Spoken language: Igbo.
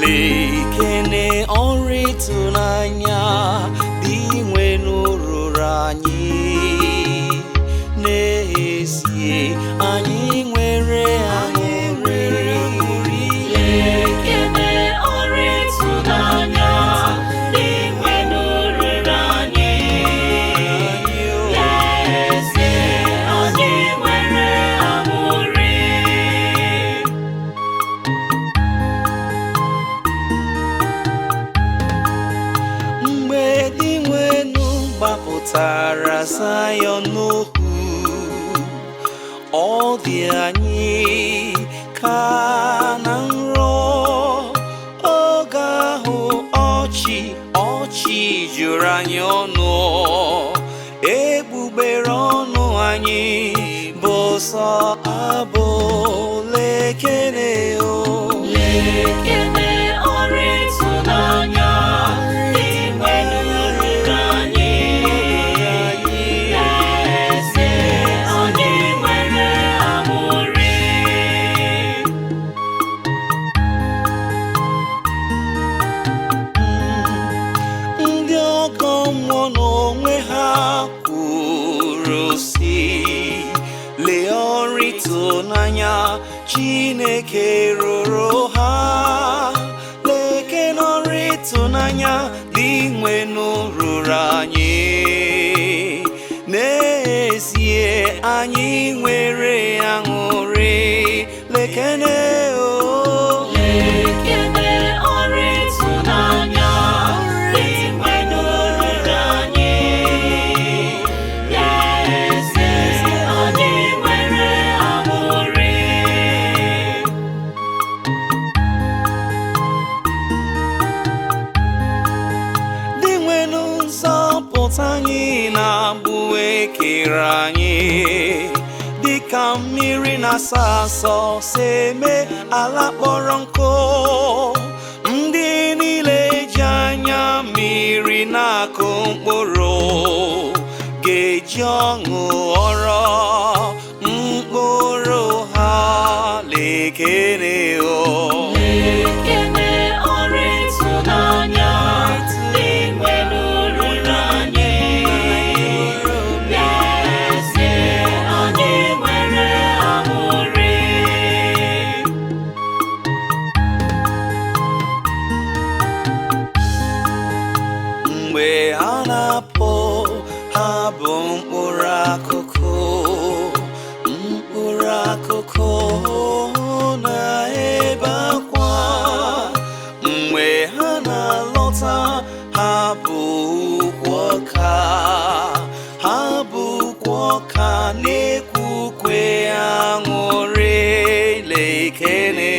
lekene ọrụ ịtụnanya dị nwe n'ụrụrụ anyị n'ezie anyị nwere aṅụrị lekene ọrụ ịtụnanya dị nwe n'ụrụrụ anyị n'ezie anyị nwere aṅụrị. mgbe dị nwenu gbapụtara Zayọn n'ohu, ọ dị anyị ka na nrọ. Oge ahụ ọchị juru anyị ọnụ, egbugbere ọnụ anyị bụ sọ abụ lekene o. Lekene ọrụ ịtụnanya dị nwe n'ụrụrụ anyị n'ezie anyị nwere aṅụrị. Ndị ọgọ mmụọ n'onwe ha kwuru si, lee ọrụ ịtụnanya Chineke rụrụ ha. Lekene ọrụ ịtụnanya dị nwe n'ụrụrụ anyị n'ezie anyị nwere aṅụrị lekene o. Lekene ọrụ ịtụnanya dị nwe n'ụrụrụ anyị n'ezie anyị nwere aṅụrị. Dị nwenu nzọpụta anyị na-abụ ekere anyị dịka mmiri na-asọ asọ si eme ala kpọrọ nkụ. Ndị niile ji anya mmiri na-akụ mkpụrụ ga-eji ọṅụ ghọrọ mkpụrụ ha lekene o. Lekene ọrụ ịtụnanya dị nwe n'ụrụrụ anyị n'ezie anyị nwere aṅụrị. Mgbe ha na-apụ, ha bụ mkpụrụ akụkụ na-ebe akwa. Mgbe ha na-alọta, ha bụ ukwu ọka na-ekwu ukwe aṅụrị lekene